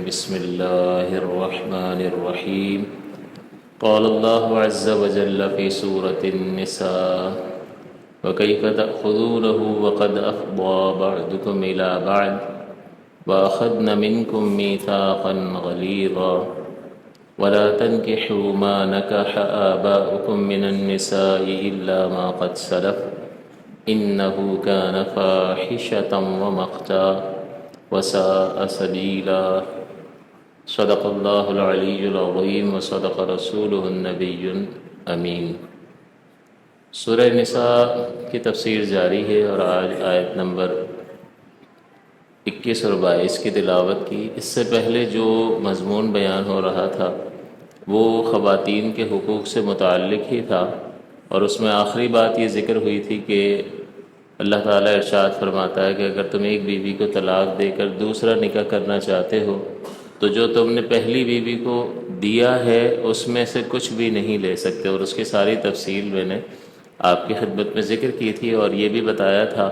بسم الله الرحمن الرحيم. قال الله عز وجل في سورة النساء: وكيف تأخذونه وقد أفضى بعضكم إلى بعض وأخذن منكم ميثاقا غليظا ولا تنكحوا ما نكح آباؤكم من النساء إلا ما قد سلف إنه كان فاحشة ومقتا وساء سبيلا. صدق اللہ العلی العظیم وصدق رسولہ النبی الامین. سورہ نساء کی تفسیر جاری ہے اور آج آیت نمبر 21 اور 22 کی تلاوت کی. اس سے پہلے جو مضمون بیان ہو رہا تھا وہ خواتین کے حقوق سے متعلق ہی تھا، اور اس میں آخری بات یہ ذکر ہوئی تھی کہ اللہ تعالیٰ ارشاد فرماتا ہے کہ اگر تم ایک بیوی کو طلاق دے کر دوسرا نکاح کرنا چاہتے ہو تو جو تم نے پہلی بیوی کو دیا ہے اس میں سے کچھ بھی نہیں لے سکتے، اور اس کی ساری تفصیل میں نے آپ کی خدمت میں ذکر کی تھی. اور یہ بھی بتایا تھا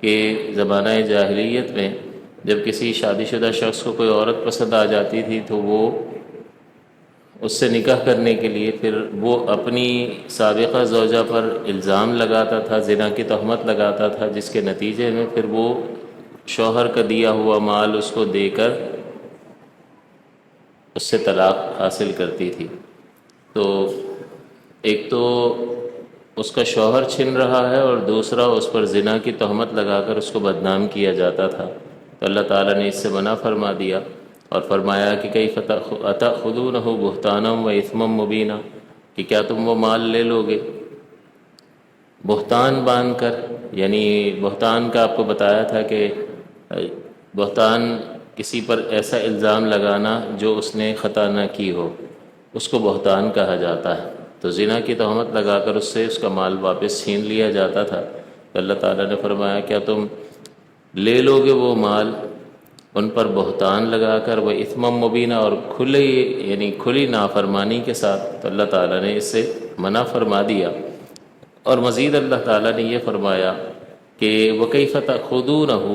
کہ زمانہ جاہلیت میں جب کسی شادی شدہ شخص کو کوئی عورت پسند آ جاتی تھی تو وہ اس سے نکاح کرنے کے لیے پھر وہ اپنی سابقہ زوجہ پر الزام لگاتا تھا، زنا کی تہمت لگاتا تھا، جس کے نتیجے میں پھر وہ شوہر کا دیا ہوا مال اس کو دے کر اس سے طلاق حاصل کرتی تھی. تو ایک تو اس کا شوہر چھن رہا ہے اور دوسرا اس پر زنا کی تہمت لگا کر اس کو بدنام کیا جاتا تھا. تو اللہ تعالیٰ نے اس سے منع فرما دیا اور فرمایا کہ کیف تأخذونہ بہتانا و اثما مبینا، کہ کیا تم وہ مال لے لو گے بہتان باندھ کر. یعنی بہتان کا آپ کو بتایا تھا کہ بہتان کسی پر ایسا الزام لگانا جو اس نے خطا نہ کی ہو، اس کو بہتان کہا جاتا ہے. تو زنا کی تہمت لگا کر اس سے اس کا مال واپس چھین لیا جاتا تھا. تو اللہ تعالیٰ نے فرمایا کیا تم لے لو گے وہ مال ان پر بہتان لگا کر، وہ اثم مبینہ، اور کھلی نافرمانی کے ساتھ. تو اللہ تعالیٰ نے اس سے منع فرما دیا. اور مزید اللہ تعالیٰ نے یہ فرمایا کہ وَكَيْفَ تَأْخُذُونَهُ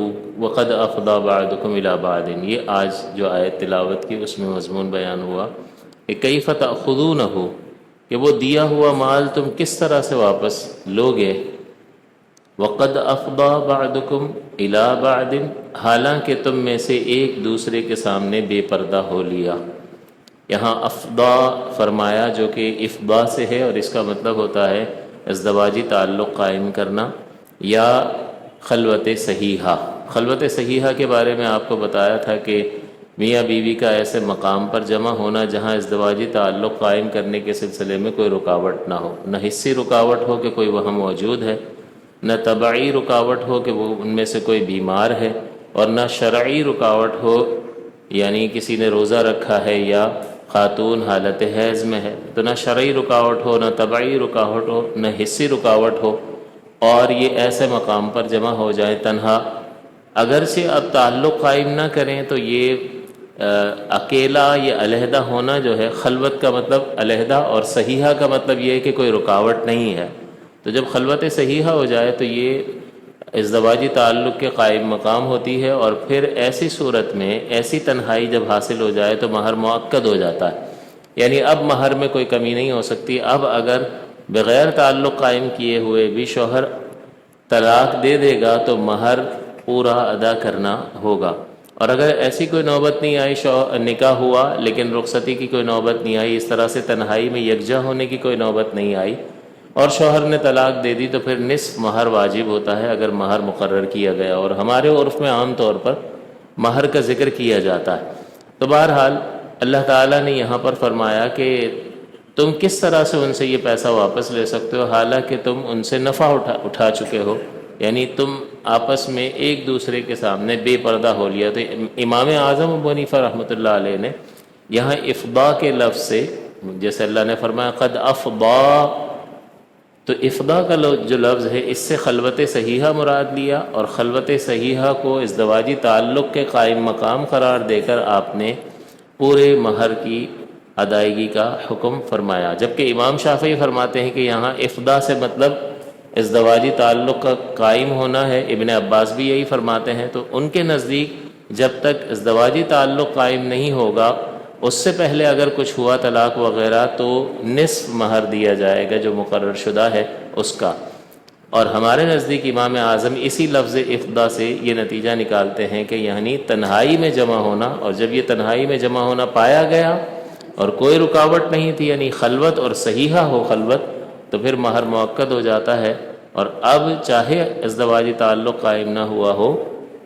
وَقَدْ أَفْضَىٰ بَعْضُكُمْ إِلَىٰ بَعْضٍ. یہ آج جو آیت تلاوت کی اس میں مضمون بیان ہوا کہ کیف تأخذونہ، کہ وہ دیا ہوا مال تم کس طرح سے واپس لوگے. وَقَدْ أَفْضَىٰ بَعْضُكُمْ إِلَىٰ بَعْضٍ، حالانکہ تم میں سے ایک دوسرے کے سامنے بے پردہ ہو لیا. یہاں افضا فرمایا جو کہ افضا سے ہے، اور اس کا مطلب ہوتا ہے ازدواجی تعلق قائم کرنا یا خلوت صحیحہ. خلوت صحیحہ کے بارے میں آپ کو بتایا تھا کہ میاں بیوی کا ایسے مقام پر جمع ہونا جہاں ازدواجی تعلق قائم کرنے کے سلسلے میں کوئی رکاوٹ نہ ہو، نہ حصی رکاوٹ ہو کہ کوئی وہاں موجود ہے، نہ طبعی رکاوٹ ہو کہ وہ ان میں سے کوئی بیمار ہے، اور نہ شرعی رکاوٹ ہو یعنی کسی نے روزہ رکھا ہے یا خاتون حالت حیض میں ہے. تو نہ شرعی رکاوٹ ہو، نہ طبعی رکاوٹ ہو، نہ حصی رکاوٹ ہو، اور یہ ایسے مقام پر جمع ہو جائیں تنہا. اگرچہ اب تعلق قائم نہ کریں تو یہ اکیلا، یہ علیحدہ ہونا جو ہے، خلوت کا مطلب علیحدہ اور صحیحہ کا مطلب یہ ہے کہ کوئی رکاوٹ نہیں ہے. تو جب خلوت صحیحہ ہو جائے تو یہ ازدواجی تعلق کے قائم مقام ہوتی ہے. اور پھر ایسی صورت میں ایسی تنہائی جب حاصل ہو جائے تو مہر مؤکد ہو جاتا ہے، یعنی اب مہر میں کوئی کمی نہیں ہو سکتی. اب اگر بغیر تعلق قائم کیے ہوئے بھی شوہر طلاق دے دے گا تو مہر پورا ادا کرنا ہوگا. اور اگر ایسی کوئی نوبت نہیں آئی، نکاح ہوا لیکن رخصتی کی کوئی نوبت نہیں آئی، اس طرح سے تنہائی میں یکجا ہونے کی کوئی نوبت نہیں آئی اور شوہر نے طلاق دے دی، تو پھر نصف مہر واجب ہوتا ہے اگر مہر مقرر کیا گیا. اور ہمارے عرف میں عام طور پر مہر کا ذکر کیا جاتا ہے. تو بہرحال اللہ تعالیٰ نے یہاں پر فرمایا کہ تم کس طرح سے ان سے یہ پیسہ واپس لے سکتے ہو حالانکہ تم ان سے نفع اٹھا چکے ہو، یعنی تم آپس میں ایک دوسرے کے سامنے بے پردہ ہو لیا. تو امام اعظم ابو حنیفہ رحمۃ اللہ علیہ نے یہاں افضا کے لفظ سے، جیسے اللہ نے فرمایا قد افضا، تو افضا کا جو لفظ ہے اس سے خلوت صحیحہ مراد لیا، اور خلوت صحیحہ کو ازدواجی تعلق کے قائم مقام قرار دے کر آپ نے پورے مہر کی ادائیگی کا حکم فرمایا. جبکہ امام شافعی فرماتے ہیں کہ یہاں افضا سے مطلب ازدواجی تعلق کا قائم ہونا ہے. ابن عباس بھی یہی فرماتے ہیں. تو ان کے نزدیک جب تک ازدواجی تعلق قائم نہیں ہوگا، اس سے پہلے اگر کچھ ہوا طلاق وغیرہ تو نصف مہر دیا جائے گا جو مقرر شدہ ہے اس کا۔ اور ہمارے نزدیک امام اعظم اسی لفظ افدا سے یہ نتیجہ نکالتے ہیں کہ یعنی تنہائی میں جمع ہونا، اور جب یہ تنہائی میں جمع ہونا پایا گیا اور کوئی رکاوٹ نہیں تھی، یعنی خلوت اور صحیحہ ہو خلوت، تو پھر مہر مؤکد ہو جاتا ہے۔ اور اب چاہے ازدواجی تعلق قائم نہ ہوا ہو،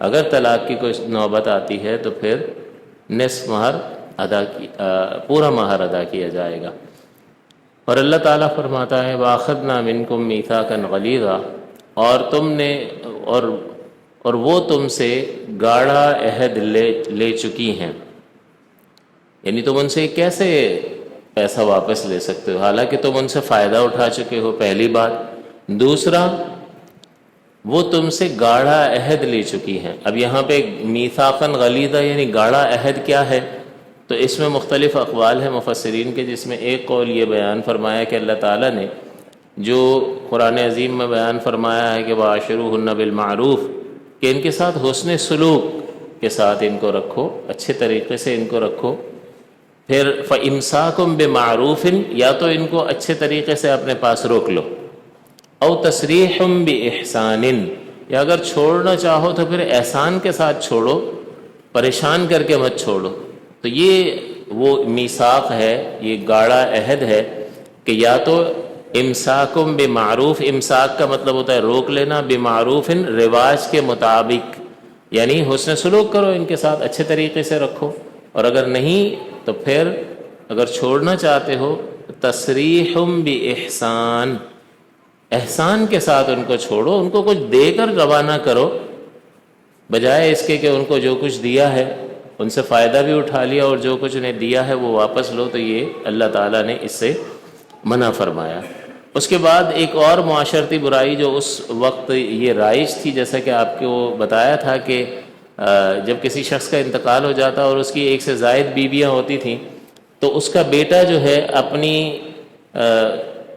اگر طلاق کی کوئی نوبت آتی ہے تو پھر نصف مہر پورا مہر ادا کیا جائے گا۔ اور اللہ تعالیٰ فرماتا ہے وَأَخَذْنَا مِنْكُمْ مِيثَاقًا غَلِيظًا، اور تم نے اور وہ تم سے گاڑھا عہد لے چکی ہیں، یعنی تم ان سے کیسے پیسہ واپس لے سکتے ہو حالانکہ تم ان سے فائدہ اٹھا چکے ہو، پہلی بات۔ دوسرا، وہ تم سے گاڑھا عہد لے چکی ہیں۔ اب یہاں پہ میثاقاً غلیظا یعنی گاڑھا عہد کیا ہے؟ تو اس میں مختلف اقوال ہیں مفسرین کے، جس میں ایک قول یہ بیان فرمایا کہ اللہ تعالیٰ نے جو قرآن عظیم میں بیان فرمایا ہے کہ وَعَاشِرُوهُنَّ بِالْمَعْرُوفِ، کہ ان کے ساتھ حسن سلوک کے ساتھ ان کو رکھو، اچھے طریقے سے ان کو رکھو۔ پھر فَإِمْسَاكُمْ بِمَعْرُوفٍ، یا تو ان کو اچھے طریقے سے اپنے پاس روک لو، او تسریحم بِإِحْسَانٍ، یا اگر چھوڑنا چاہو تو پھر احسان کے ساتھ چھوڑو، پریشان کر کے مت چھوڑو۔ تو یہ وہ میثاق ہے، یہ گاڑھا عہد ہے کہ یا تو امساکم بمعروف، امساک کا مطلب ہوتا ہے روک لینا، بمعروف رواج کے مطابق، یعنی حسن سلوک کرو ان کے ساتھ، اچھے طریقے سے رکھو، اور اگر نہیں تو پھر اگر چھوڑنا چاہتے ہو تسریحم باحسان، احسان کے ساتھ ان کو چھوڑو، ان کو کچھ دے کر روانہ کرو، بجائے اس کے کہ ان کو جو کچھ دیا ہے ان سے فائدہ بھی اٹھا لیا اور جو کچھ انہیں دیا ہے وہ واپس لو۔ تو یہ اللہ تعالیٰ نے اس سے منع فرمایا۔ اس کے بعد ایک اور معاشرتی برائی جو اس وقت یہ رائج تھی، جیسا کہ آپ کو بتایا تھا کہ جب کسی شخص کا انتقال ہو جاتا اور اس کی ایک سے زائد بیویاں ہوتی تھیں تو اس کا بیٹا جو ہے اپنی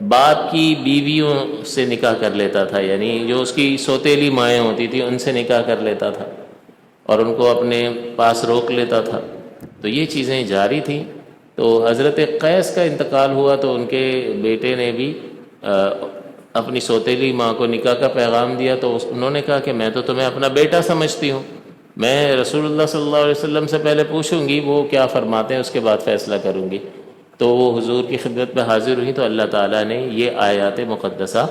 باپ کی بیویوں سے نکاح کر لیتا تھا، یعنی جو اس کی سوتیلی مائیں ہوتی تھیں ان سے نکاح کر لیتا تھا اور ان کو اپنے پاس روک لیتا تھا۔ تو یہ چیزیں جاری تھیں۔ تو حضرت قیس کا انتقال ہوا تو ان کے بیٹے نے بھی اپنی سوتیلی ماں کو نکاح کا پیغام دیا، تو انہوں نے کہا کہ میں تو تمہیں اپنا بیٹا سمجھتی ہوں، میں رسول اللہ صلی اللہ علیہ وسلم سے پہلے پوچھوں گی وہ کیا فرماتے ہیں، اس کے بعد فیصلہ کروں گی۔ تو وہ حضور کی خدمت میں حاضر ہوئی تو اللہ تعالیٰ نے یہ آیات مقدسہ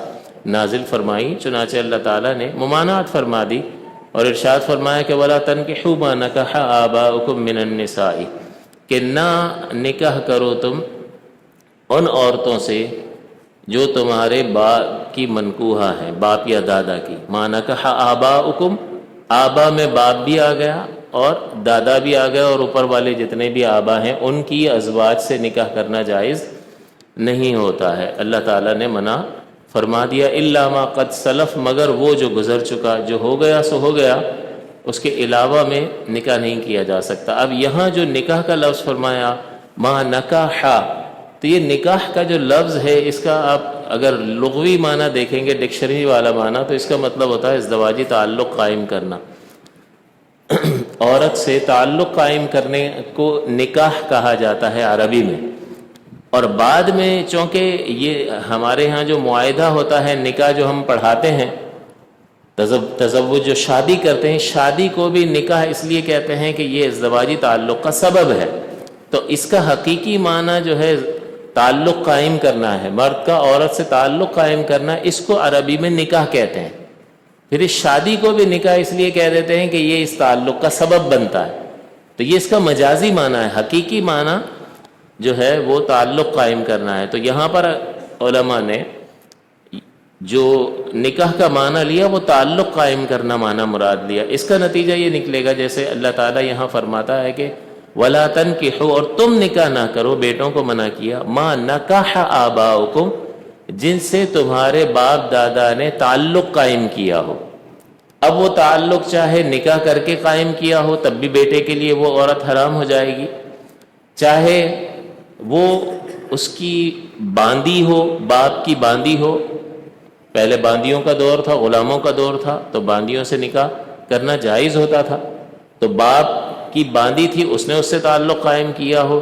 نازل فرمائی، چنانچہ اللہ تعالیٰ نے ممانعت فرما دی اور ارشاد فرمایا کہ وَلَا تَنْكِحُوا مَا نَكَحَ آبَاؤُكُم مِّنَ النِّسَاءِ، کہ نہ نکاح کرو تم ان عورتوں سے جو تمہارے باپ کی منکوحہ ہیں، باپ یا دادا کی۔ مَا نَكَحَ آبَاؤُكُم، آبا میں باپ بھی آ گیا اور دادا بھی آ گیا، اور اوپر والے جتنے بھی آبا ہیں ان کی ازواج سے نکاح کرنا جائز نہیں ہوتا ہے۔ اللہ تعالیٰ نے منع فرما دیا الا ما قد سلف، مگر وہ جو گزر چکا، جو ہو گیا سو ہو گیا، اس کے علاوہ میں نکاح نہیں کیا جا سکتا۔ اب یہاں جو نکاح کا لفظ فرمایا ما نکاح، تو یہ نکاح کا جو لفظ ہے اس کا آپ اگر لغوی معنی دیکھیں گے، ڈکشنری والا معنی، تو اس کا مطلب ہوتا ہے ازدواجی تعلق قائم کرنا۔ عورت سے تعلق قائم کرنے کو نکاح کہا جاتا ہے عربی میں، اور بعد میں چونکہ یہ ہمارے ہاں جو معاہدہ ہوتا ہے، نکاح جو ہم پڑھاتے ہیں، تزوج جو شادی کرتے ہیں، شادی کو بھی نکاح اس لیے کہتے ہیں کہ یہ ازدواجی تعلق کا سبب ہے۔ تو اس کا حقیقی معنی جو ہے تعلق قائم کرنا ہے، مرد کا عورت سے تعلق قائم کرنا، اس کو عربی میں نکاح کہتے ہیں۔ پھر اس شادی کو بھی نکاح اس لیے کہہ دیتے ہیں کہ یہ اس تعلق کا سبب بنتا ہے۔ تو یہ اس کا مجازی معنی ہے، حقیقی معنی جو ہے وہ تعلق قائم کرنا ہے۔ تو یہاں پر علماء نے جو نکاح کا معنی لیا وہ تعلق قائم کرنا معنی مراد لیا۔ اس کا نتیجہ یہ نکلے گا جیسے اللہ تعالیٰ یہاں فرماتا ہے کہ وَلَا تَنْكِحُوا، اور تم نکاح نہ کرو، بیٹوں کو منع کیا، مَا نَكَحَ آبَاؤُكُم، جن سے تمہارے باپ دادا نے تعلق قائم کیا ہو۔ اب وہ تعلق چاہے نکاح کر کے قائم کیا ہو تب بھی بیٹے کے لیے وہ عورت حرام ہو جائے گی، چاہے وہ اس کی باندی ہو، باپ کی باندی ہو، پہلے باندیوں کا دور تھا، غلاموں کا دور تھا، تو باندیوں سے نکاح کرنا جائز ہوتا تھا، تو باپ کی باندھی تھی، اس نے اس سے تعلق قائم کیا ہو،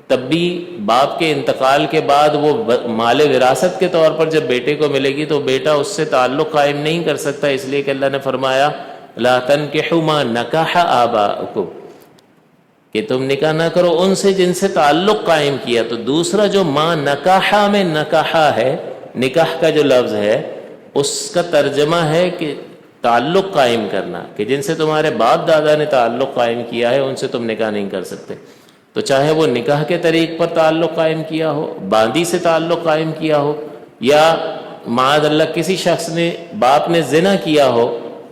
تب بھی باپ کے انتقال کے بعد وہ مال وراثت کے طور پر جب بیٹے کو ملے گی تو بیٹا اس سے تعلق قائم نہیں کر سکتا، اس لیے کہ اللہ نے فرمایا لا تنکحوا ما نکح آباؤکم، کہ تم نکاح نہ کرو ان سے جن سے تعلق قائم کیا۔ تو دوسرا جو ما نکاحا میں نکاحا ہے، نکاح کا جو لفظ ہے اس کا ترجمہ ہے کہ تعلق قائم کرنا، کہ جن سے تمہارے باپ دادا نے تعلق قائم کیا ہے ان سے تم نکاح نہیں کر سکتے۔ تو چاہے وہ نکاح کے طریق پر تعلق قائم کیا ہو، باندی سے تعلق قائم کیا ہو، یا معاذ اللہ کسی شخص نے باپ نے زنا کیا ہو،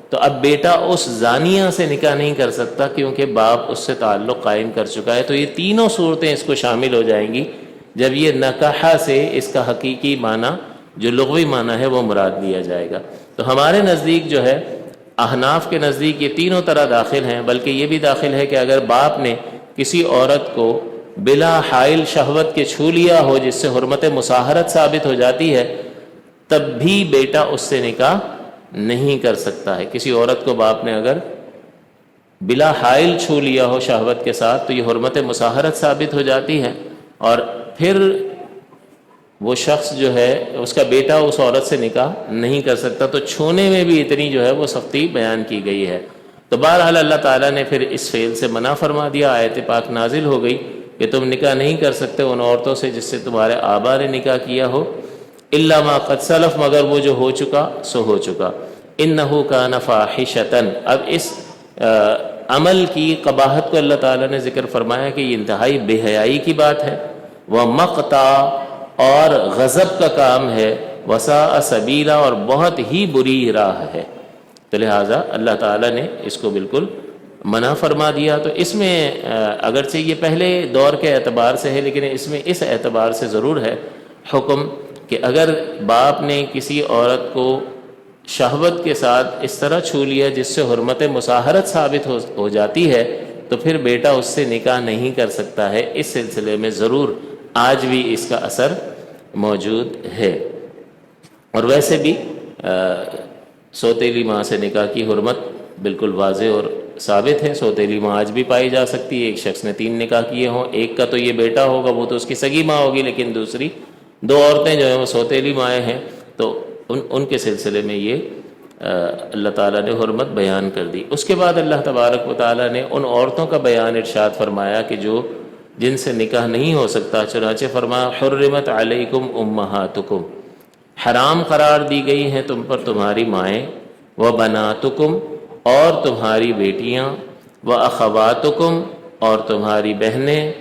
تو اب بیٹا اس زانیہ سے نکاح نہیں کر سکتا کیونکہ باپ اس سے تعلق قائم کر چکا ہے۔ تو یہ تینوں صورتیں اس کو شامل ہو جائیں گی جب یہ نکاح سے اس کا حقیقی معنی جو لغوی معنی ہے وہ مراد لیا جائے گا۔ تو ہمارے نزدیک جو ہے احناف کے نزدیک یہ تینوں طرح داخل ہیں، بلکہ یہ بھی داخل ہے کہ اگر باپ نے کسی عورت کو بلا حائل شہوت کے چھو لیا ہو جس سے حرمت مصاہرت ثابت ہو جاتی ہے، تب بھی بیٹا اس سے نکاح نہیں کر سکتا ہے۔ کسی عورت کو باپ نے اگر بلا حائل چھو لیا ہو شہوت کے ساتھ تو یہ حرمت مصاہرت ثابت ہو جاتی ہے، اور پھر وہ شخص جو ہے اس کا بیٹا اس عورت سے نکاح نہیں کر سکتا۔ تو چھونے میں بھی اتنی جو ہے وہ سختی بیان کی گئی ہے۔ تو بہرحال اللہ تعالیٰ نے پھر اس فعل سے منع فرما دیا، آیت پاک نازل ہو گئی کہ تم نکاح نہیں کر سکتے ان عورتوں سے جس سے تمہارے آبا نے نکاح کیا ہو، الا ما قد سلف، مگر وہ جو ہو چکا سو ہو چکا، انہ کان فاحشۃ۔ اب اس عمل کی قباحت کو اللہ تعالیٰ نے ذکر فرمایا کہ یہ انتہائی بے حیائی کی بات ہے، ومقتا، اور غضب کا کام ہے، وساء سبیلا، اور بہت ہی بری راہ ہے۔ تو لہٰذا اللہ تعالیٰ نے اس کو بالکل منع فرما دیا۔ تو اس میں اگرچہ یہ پہلے دور کے اعتبار سے ہے، لیکن اس میں اس اعتبار سے ضرور ہے حکم کہ اگر باپ نے کسی عورت کو شہوت کے ساتھ اس طرح چھو لیا جس سے حرمت مصاہرت ثابت ہو جاتی ہے تو پھر بیٹا اس سے نکاح نہیں کر سکتا ہے۔ اس سلسلے میں ضرور آج بھی اس کا اثر موجود ہے۔ اور ویسے بھی سوتیلی ماں سے نکاح کی حرمت بالکل واضح اور ثابت ہے۔ سوتیلی ماں آج بھی پائی جا سکتی ہے۔ ایک شخص نے 3 نکاح کیے ہوں، ایک کا تو یہ بیٹا ہوگا، وہ تو اس کی سگی ماں ہوگی، لیکن دوسری 2 عورتیں جو ہیں وہ سوتیلی مائیں ہیں، تو ان کے سلسلے میں یہ اللہ تعالیٰ نے حرمت بیان کر دی۔ اس کے بعد اللہ تبارک و تعالیٰ نے ان عورتوں کا بیان ارشاد فرمایا کہ جن سے نکاح نہیں ہو سکتا، چنانچہ فرمایا حرمت علیکم امہاتکم، حرام قرار دی گئی ہیں تم پر تمہاری مائیں، وبناتکم، اور تمہاری بیٹیاں، واخواتکم، اور تمہاری بہنیں،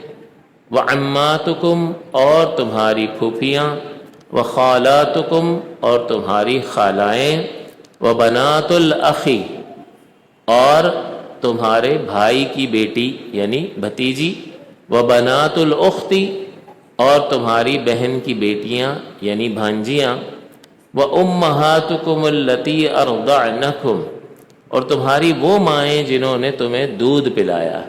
وعماتکم، اور تمہاری پھوپھیاں، وخالاتکم، اور تمہاری خالائیں، وبنات الاخی، اور تمہارے بھائی کی بیٹی یعنی بھتیجی، وبنات الاختی، اور تمہاری بہن کی بیٹیاں یعنی بھانجیاں، وامہاتکم اللتی ارضعنکم، اور تمہاری وہ مائیں جنہوں نے تمہیں دودھ پلایا۔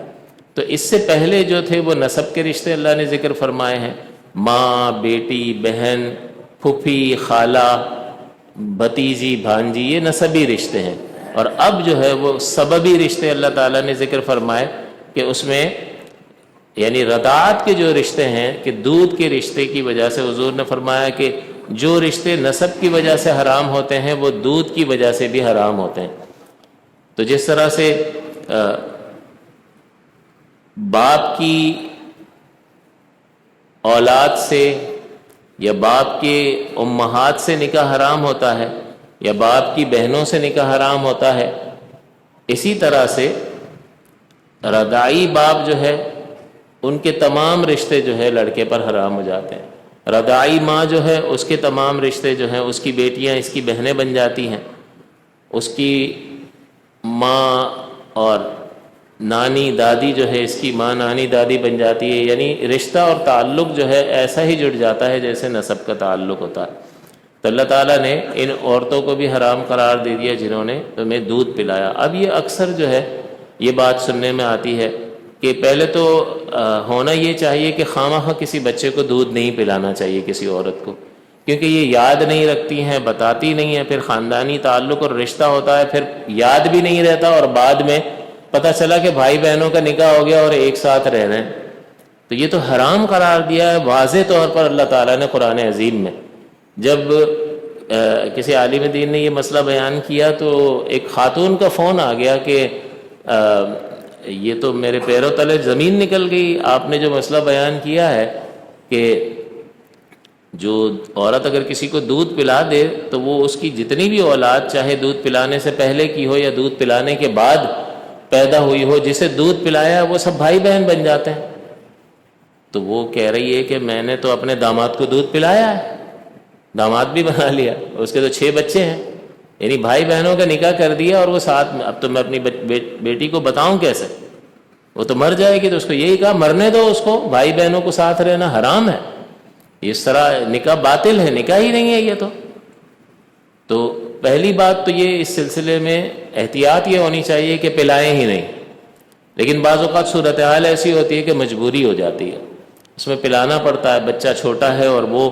تو اس سے پہلے جو تھے وہ نسب کے رشتے اللہ نے ذکر فرمائے ہیں، ماں، بیٹی، بہن، پھوپھی، خالہ، بھتیجی، بھانجی، یہ نسبی رشتے ہیں۔ اور اب جو ہے وہ سببی رشتے اللہ تعالیٰ نے ذکر فرمائے کہ اس میں یعنی رضاعت کے جو رشتے ہیں کہ دودھ کے رشتے کی وجہ سے حضور نے فرمایا کہ جو رشتے نسب کی وجہ سے حرام ہوتے ہیں وہ دودھ کی وجہ سے بھی حرام ہوتے ہیں۔ تو جس طرح سے باپ کی اولاد سے یا باپ کے امہات سے نکاح حرام ہوتا ہے یا باپ کی بہنوں سے نکاح حرام ہوتا ہے، اسی طرح سے رضاعی باپ جو ہے ان کے تمام رشتے جو ہے لڑکے پر حرام ہو جاتے ہیں۔ رضاعی ماں جو ہے اس کے تمام رشتے جو ہیں، اس کی بیٹیاں اس کی بہنیں بن جاتی ہیں، اس کی ماں اور نانی دادی جو ہے اس کی ماں نانی دادی بن جاتی ہے، یعنی رشتہ اور تعلق جو ہے ایسا ہی جڑ جاتا ہے جیسے نسب کا تعلق ہوتا ہے۔ تو اللہ تعالیٰ نے ان عورتوں کو بھی حرام قرار دے دیا جنہوں نے تمہیں دودھ پلایا۔ اب یہ اکثر جو ہے یہ بات سننے میں آتی ہے کہ پہلے تو ہونا یہ چاہیے کہ خواہ کسی بچے کو دودھ نہیں پلانا چاہیے کسی عورت کو، کیونکہ یہ یاد نہیں رکھتی ہیں، بتاتی نہیں ہیں، پھر خاندانی تعلق اور رشتہ ہوتا ہے، پھر یاد بھی نہیں رہتا اور بعد میں پتہ چلا کہ بھائی بہنوں کا نکاح ہو گیا اور ایک ساتھ رہ رہے ہیں، تو یہ تو حرام قرار دیا ہے واضح طور پر اللہ تعالیٰ نے قرآن عظیم میں۔ جب کسی عالم دین نے یہ مسئلہ بیان کیا تو ایک خاتون کا فون آ گیا کہ یہ تو میرے پیروں تلے زمین نکل گئی، آپ نے جو مسئلہ بیان کیا ہے کہ جو عورت اگر کسی کو دودھ پلا دے تو وہ اس کی جتنی بھی اولاد چاہے دودھ پلانے سے پہلے کی ہو یا دودھ پلانے کے بعد پیدا ہوئی ہو، جسے دودھ پلایا وہ سب بھائی بہن بن جاتے ہیں۔ تو وہ کہہ رہی ہے کہ میں نے تو اپنے داماد کو دودھ پلایا ہے، داماد بھی بنا لیا، اس کے تو 6 بچے ہیں، یعنی بھائی بہنوں کا نکاح کر دیا اور وہ ساتھ میں۔ اب تو میں اپنی بیٹی کو بتاؤں کیسے؟ وہ تو مر جائے گی، تو اس کو یہی کہا مرنے دو اس کو، بھائی بہنوں کو ساتھ رہنا حرام ہے، اس طرح نکاح باطل ہے، نکاح ہی نہیں ہے یہ تو پہلی بات تو یہ اس سلسلے میں احتیاط یہ ہونی چاہیے کہ پلائیں ہی نہیں۔ لیکن بعض اوقات صورتحال ایسی ہوتی ہے کہ مجبوری ہو جاتی ہے، اس میں پلانا پڑتا ہے، بچہ چھوٹا ہے اور وہ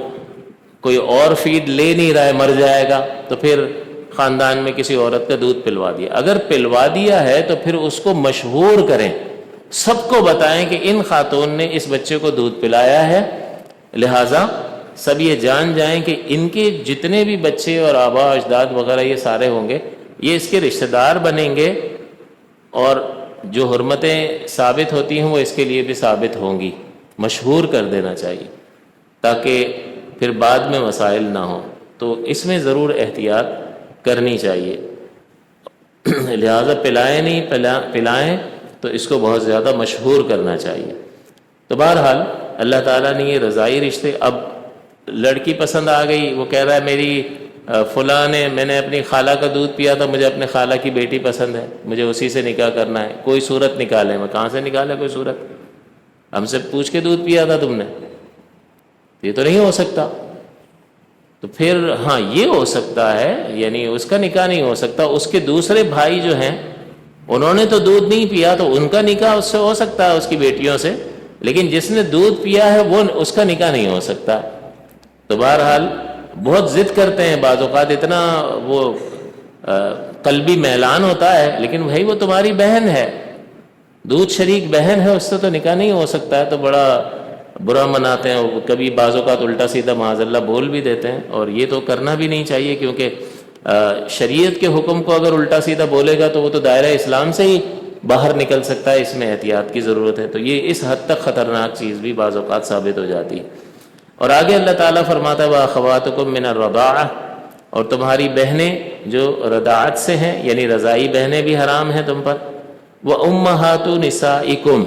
کوئی اور فیڈ لے نہیں رہا ہے، مر جائے گا، تو پھر خاندان میں کسی عورت کا دودھ پلوا دیا۔ اگر پلوا دیا ہے تو پھر اس کو مشہور کریں، سب کو بتائیں کہ ان خاتون نے اس بچے کو دودھ پلایا ہے، لہٰذا سب یہ جان جائیں کہ ان کے جتنے بھی بچے اور آبا اجداد وغیرہ یہ سارے ہوں گے، یہ اس کے رشتہ دار بنیں گے، اور جو حرمتیں ثابت ہوتی ہیں وہ اس کے لیے بھی ثابت ہوں گی۔ مشہور کر دینا چاہیے تاکہ پھر بعد میں مسائل نہ ہوں، تو اس میں ضرور احتیاط کرنی چاہیے۔ لہٰذا پلائیں نہیں، پلائیں تو اس کو بہت زیادہ مشہور کرنا چاہیے۔ تو بہرحال اللہ تعالیٰ نے یہ رضائی رشتے، اب لڑکی پسند آ گئی، وہ کہہ رہا ہے میری فلاں نے، میں نے اپنی خالہ کا دودھ پیا تھا، مجھے اپنے خالہ کی بیٹی پسند ہے، مجھے اسی سے نکاح کرنا ہے، کوئی صورت نکالے۔ میں کہاں سے نکالے کوئی صورت؟ ہم سے پوچھ کے دودھ پیا تھا تم نے، یہ تو نہیں ہو سکتا۔ تو پھر ہاں یہ ہو سکتا ہے، یعنی اس کا نکاح نہیں ہو سکتا، اس کے دوسرے بھائی جو ہیں انہوں نے تو دودھ نہیں پیا تو ان کا نکاح اس سے ہو سکتا ہے، اس کی بیٹیوں سے، لیکن جس نے دودھ پیا ہے وہ اس کا نکاح نہیں ہو سکتا۔ تو بہرحال بہت ضد کرتے ہیں بعض اوقات، اتنا وہ قلبی میلان ہوتا ہے، لیکن بھائی وہ تمہاری بہن ہے، دودھ شریک بہن ہے، اس سے تو نکاح نہیں ہو سکتا ہے، تو بڑا برا مناتے ہیں، کبھی بعض اوقات الٹا سیدھا معاذ اللہ بول بھی دیتے ہیں، اور یہ تو کرنا بھی نہیں چاہیے، کیونکہ شریعت کے حکم کو اگر الٹا سیدھا بولے گا تو وہ تو دائرہ اسلام سے ہی باہر نکل سکتا ہے، اس میں احتیاط کی ضرورت ہے۔ تو یہ اس حد تک خطرناک چیز بھی بعض اوقات ثابت ہو جاتی ہے۔ اور آگے اللہ تعالیٰ فرماتا ہے وَأَخَوَاتُكُم مِّنَ الرَّضَاعَةِ، اور تمہاری بہنیں جو رضاعت سے ہیں، یعنی رضائی بہنیں بھی حرام ہیں تم پر، وَأُمَّهَاتُ نِسَائِكُمْ،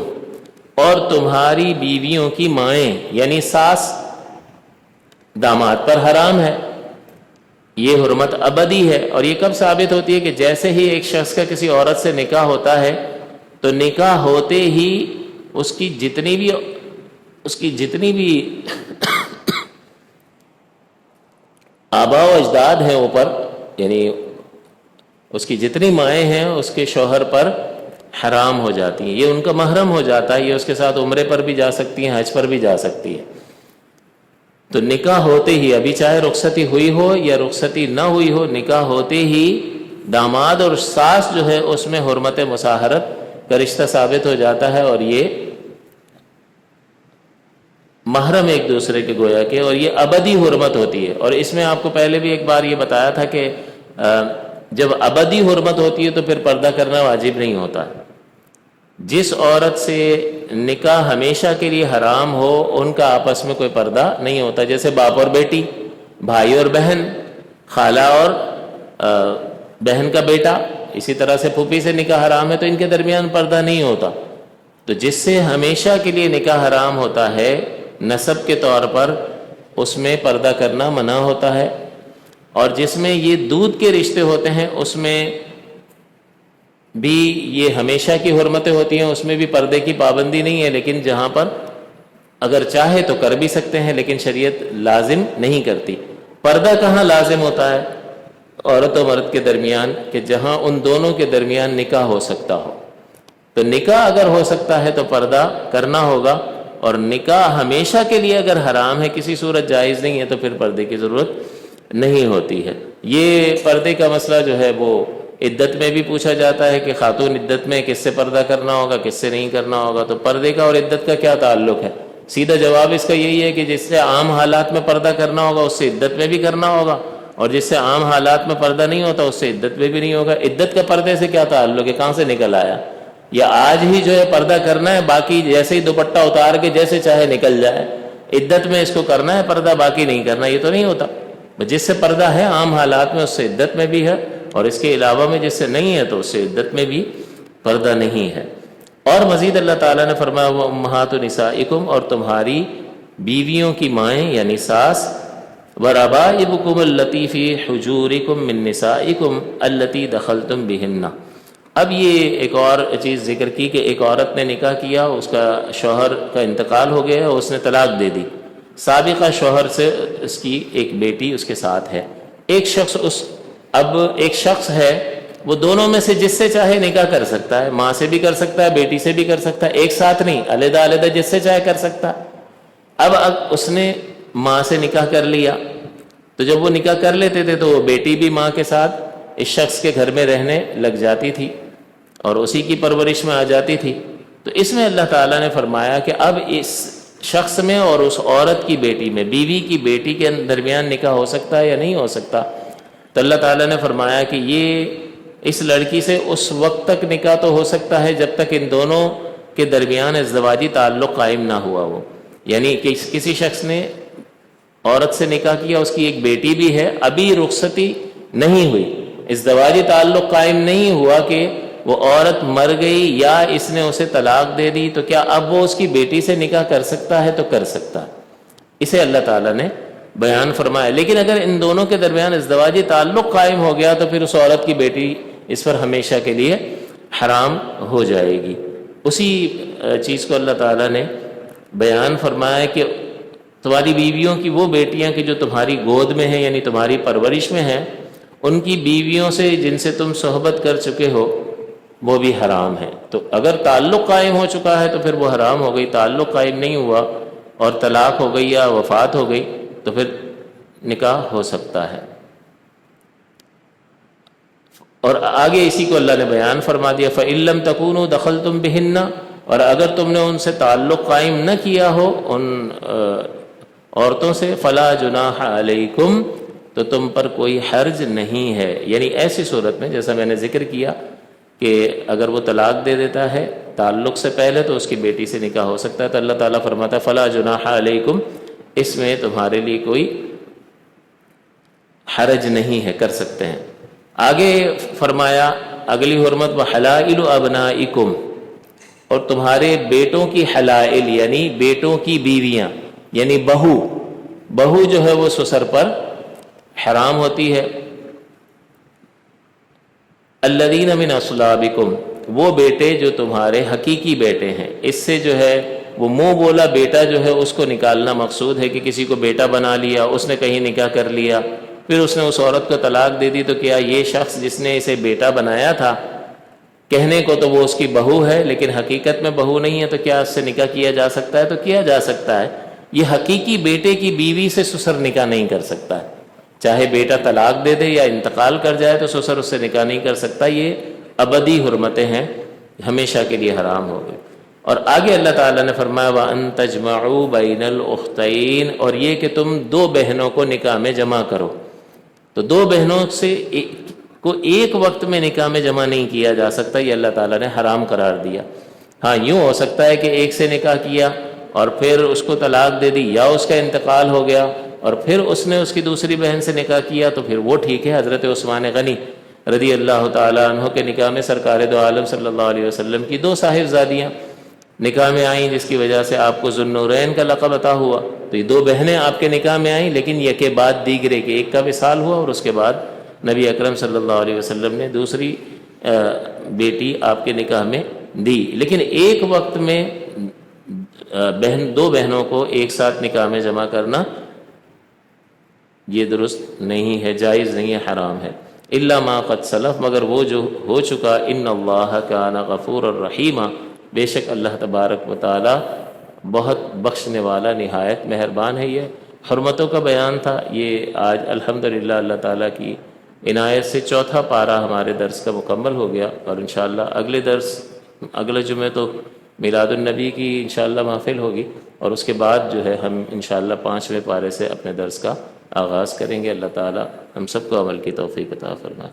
اور تمہاری بیویوں کی مائیں یعنی ساس داماد پر حرام ہے۔ یہ حرمت ابدی ہے، اور یہ کب ثابت ہوتی ہے کہ جیسے ہی ایک شخص کا کسی عورت سے نکاح ہوتا ہے تو نکاح ہوتے ہی اس کی جتنی بھی آبا و اجداد ہیں اوپر، یعنی اس کی جتنی مائیں ہیں اس کے شوہر پر حرام ہو جاتی ہیں، یہ ان کا محرم ہو جاتا ہے، یہ اس کے ساتھ عمرے پر بھی جا سکتی ہیں، حج پر بھی جا سکتی ہے۔ تو نکاح ہوتے ہی، ابھی چاہے رخصتی ہوئی ہو یا رخصتی نہ ہوئی ہو، نکاح ہوتے ہی داماد اور ساس جو ہے اس میں حرمت مصاہرت کا رشتہ ثابت ہو جاتا ہے، اور یہ محرم ایک دوسرے کے گویا کے، اور یہ ابدی حرمت ہوتی ہے۔ اور اس میں آپ کو پہلے بھی ایک بار یہ بتایا تھا کہ جب ابدی حرمت ہوتی ہے تو پھر پردہ کرنا واجب نہیں ہوتا ہے۔ جس عورت سے نکاح ہمیشہ کے لیے حرام ہو ان کا آپس میں کوئی پردہ نہیں ہوتا، جیسے باپ اور بیٹی، بھائی اور بہن، خالہ اور بہن کا بیٹا، اسی طرح سے پھوپھی سے نکاح حرام ہے تو ان کے درمیان پردہ نہیں ہوتا۔ تو جس سے ہمیشہ کے لیے نکاح حرام ہوتا ہے نسب کے طور پر، اس میں پردہ کرنا منع ہوتا ہے، اور جس میں یہ دودھ کے رشتے ہوتے ہیں اس میں بھی یہ ہمیشہ کی حرمتیں ہوتی ہیں، اس میں بھی پردے کی پابندی نہیں ہے، لیکن جہاں پر اگر چاہے تو کر بھی سکتے ہیں، لیکن شریعت لازم نہیں کرتی۔ پردہ کہاں لازم ہوتا ہے؟ عورت و مرد کے درمیان، کہ جہاں ان دونوں کے درمیان نکاح ہو سکتا ہو۔ تو نکاح اگر ہو سکتا ہے تو پردہ کرنا ہوگا، اور نکاح ہمیشہ کے لیے اگر حرام ہے، کسی صورت جائز نہیں ہے، تو پھر پردے کی ضرورت نہیں ہوتی ہے۔ یہ پردے کا مسئلہ جو ہے وہ عدت میں بھی پوچھا جاتا ہے کہ خاتون عدت میں کس سے پردہ کرنا ہوگا، کس سے نہیں کرنا ہوگا، تو پردے کا اور عدت کا کیا تعلق ہے؟ سیدھا جواب اس کا یہی ہے کہ جس سے عام حالات میں پردہ کرنا ہوگا اس سے عدت میں بھی کرنا ہوگا، اور جس سے عام حالات میں پردہ نہیں ہوتا اس سے عدت میں بھی نہیں ہوگا۔ عدت کا پردے سے کیا تعلق ہے؟ کہاں سے نکل آیا؟ یا آج ہی جو ہے پردہ کرنا ہے، باقی جیسے ہی دوپٹہ اتار کے جیسے چاہے نکل جائے، عدت میں اس کو کرنا ہے پردہ، باقی نہیں کرنا، یہ تو نہیں ہوتا۔ جس سے پردہ ہے عام حالات میں اس سے عدت میں بھی ہے، اور اس کے علاوہ میں جس سے نہیں ہے تو اس سے عدت میں بھی پردہ نہیں ہے۔ اور مزید اللہ تعالیٰ نے فرمایا وَأُمَّهَاتُ نِسَائِكُمْ، اور تمہاری بیویوں کی مائیں یعنی ساس، وَرَبَائِبُكُمُ اللَّتِي فِي حُجُورِكُم مِّن نِّسَائِكُمْ الَّتِي دَخَلْتُم بِهِنَّ۔ اب یہ ایک اور چیز ذکر کی کہ ایک عورت نے نکاح کیا، اس کا شوہر کا انتقال ہو گیا، اس نے طلاق دے دی، سابقہ شوہر سے اس کی ایک بیٹی اس کے ساتھ ہے، اب ایک شخص ہے وہ دونوں میں سے جس سے چاہے نکاح کر سکتا ہے، ماں سے بھی کر سکتا ہے، بیٹی سے بھی کر سکتا ہے، ایک ساتھ نہیں، علیحدہ علیحدہ جس سے چاہے کر سکتا ہے۔ اب اس نے ماں سے نکاح کر لیا، تو جب وہ نکاح کر لیتے تھے تو وہ بیٹی بھی ماں کے ساتھ اس شخص کے گھر میں رہنے لگ جاتی تھی اور اسی کی پرورش میں آ جاتی تھی۔ تو اس میں اللہ تعالیٰ نے فرمایا کہ اب اس شخص میں اور اس عورت کی بیٹی میں، بیوی کی بیٹی کے درمیان نکاح ہو سکتا ہے یا نہیں ہو سکتا؟ تو اللہ تعالیٰ نے فرمایا کہ یہ اس لڑکی سے اس وقت تک نکاح تو ہو سکتا ہے جب تک ان دونوں کے درمیان ازدواجی تعلق قائم نہ ہوا ہو، یعنی کہ کسی شخص نے عورت سے نکاح کیا، اس کی ایک بیٹی بھی ہے، ابھی رخصتی نہیں ہوئی، ازدواجی تعلق قائم نہیں ہوا کہ وہ عورت مر گئی یا اس نے اسے طلاق دے دی، تو کیا اب وہ اس کی بیٹی سے نکاح کر سکتا ہے؟ تو کر سکتا ہے، اسے اللہ تعالیٰ نے بیان فرمایا۔ لیکن اگر ان دونوں کے درمیان ازدواجی تعلق قائم ہو گیا تو پھر اس عورت کی بیٹی اس پر ہمیشہ کے لیے حرام ہو جائے گی۔ اسی چیز کو اللہ تعالیٰ نے بیان فرمایا کہ تمہاری بیویوں کی وہ بیٹیاں کہ جو تمہاری گود میں ہیں یعنی تمہاری پرورش میں ہیں، ان کی بیویوں سے جن سے تم صحبت کر چکے ہو وہ بھی حرام ہے۔ تو اگر تعلق قائم ہو چکا ہے تو پھر وہ حرام ہو گئی، تعلق قائم نہیں ہوا اور طلاق ہو گئی یا وفات ہو گئی تو پھر نکاح ہو سکتا ہے۔ اور آگے اسی کو اللہ نے بیان فرما دیا فَإِن لَّمْ تَكُونُوا دَخَلْتُمْ بِهِنَّ، اور اگر تم نے ان سے تعلق قائم نہ کیا ہو ان عورتوں سے فَلَا جُنَاحَ عَلَيْكُمْ، تو تم پر کوئی حرج نہیں ہے، یعنی ایسی صورت میں جیسا میں نے ذکر کیا کہ اگر وہ طلاق دے دیتا ہے تعلق سے پہلے تو اس کی بیٹی سے نکاح ہو سکتا ہے، تو اللہ تعالیٰ فرماتا ہے فَلَا جُنَاحَ عَلَيْكُمْ، اس میں تمہارے لیے کوئی حرج نہیں ہے، کر سکتے ہیں۔ آگے فرمایا اگلی حرمت وَحَلَائِلُ أَبْنَائِكُمْ، اور تمہارے بیٹوں کی حلائل یعنی بیٹوں کی بیویاں، یعنی بہو جو ہے وہ سسر پر حرام ہوتی ہے۔ الذین من اصلابکم، وہ بیٹے جو تمہارے حقیقی بیٹے ہیں، اس سے جو ہے وہ منہ بولا بیٹا جو ہے اس کو نکالنا مقصود ہے کہ کسی کو بیٹا بنا لیا، اس نے کہیں نکاح کر لیا، پھر اس نے اس عورت کو طلاق دے دی، تو کیا یہ شخص جس نے اسے بیٹا بنایا تھا، کہنے کو تو وہ اس کی بہو ہے لیکن حقیقت میں بہو نہیں ہے، تو کیا اس سے نکاح کیا جا سکتا ہے؟ تو کیا جا سکتا ہے۔ یہ حقیقی بیٹے کی بیوی سے سسر نکاح نہیں کر سکتا ہے، چاہے بیٹا طلاق دے دے یا انتقال کر جائے تو سسر اس سے نکاح نہیں کر سکتا، یہ ابدی حرمتیں ہیں، ہمیشہ کے لیے حرام ہو گئے۔ اور آگے اللہ تعالیٰ نے فرمایا وَأَن تَجْمَعُوا بَيْنَ الْأُخْتَيْنِ، اور یہ کہ تم دو بہنوں کو نکاح میں جمع کرو، تو دو بہنوں سے کو ایک وقت میں نکاح میں جمع نہیں کیا جا سکتا، یہ اللہ تعالیٰ نے حرام قرار دیا۔ ہاں یوں ہو سکتا ہے کہ ایک سے نکاح کیا اور پھر اس کو طلاق دے دی یا اس کا انتقال ہو گیا اور پھر اس نے اس کی دوسری بہن سے نکاح کیا تو پھر وہ ٹھیک ہے۔ حضرت عثمان غنی رضی اللہ تعالیٰ عنہ کے نکاح میں سرکار دو عالم صلی اللہ علیہ وسلم کی دو صاحبزادیاں نکاح میں آئیں، جس کی وجہ سے آپ کو ذوالنورین کا لقب عطا ہوا۔ تو یہ دو بہنیں آپ کے نکاح میں آئیں، لیکن یہ کے بعد دیگرے کے ایک کا وصال ہوا اور اس کے بعد نبی اکرم صلی اللہ علیہ وسلم نے دوسری بیٹی آپ کے نکاح میں دی، لیکن ایک وقت میں دو بہنوں کو ایک ساتھ نکاح میں جمع کرنا یہ درست نہیں ہے، جائز نہیں ہے، حرام ہے۔ الا ما قد سلف، مگر وہ جو ہو چکا، ان اللہ کان غفورا رحیما، بے شک اللہ تبارک و تعالی بہت بخشنے والا نہایت مہربان ہے۔ یہ حرمتوں کا بیان تھا، یہ آج الحمدللہ اللہ تعالیٰ کی عنایت سے چوتھا پارہ ہمارے درس کا مکمل ہو گیا، اور انشاءاللہ اگلے درس اگلے جمعے تو میلاد النبی کی انشاءاللہ محفل ہوگی، اور اس کے بعد جو ہے ہم انشاءاللہ 5ویں پارے سے اپنے درس کا آغاز کریں گے۔ اللہ تعالی ہم سب کو عمل کی توفیق عطا فرمائے۔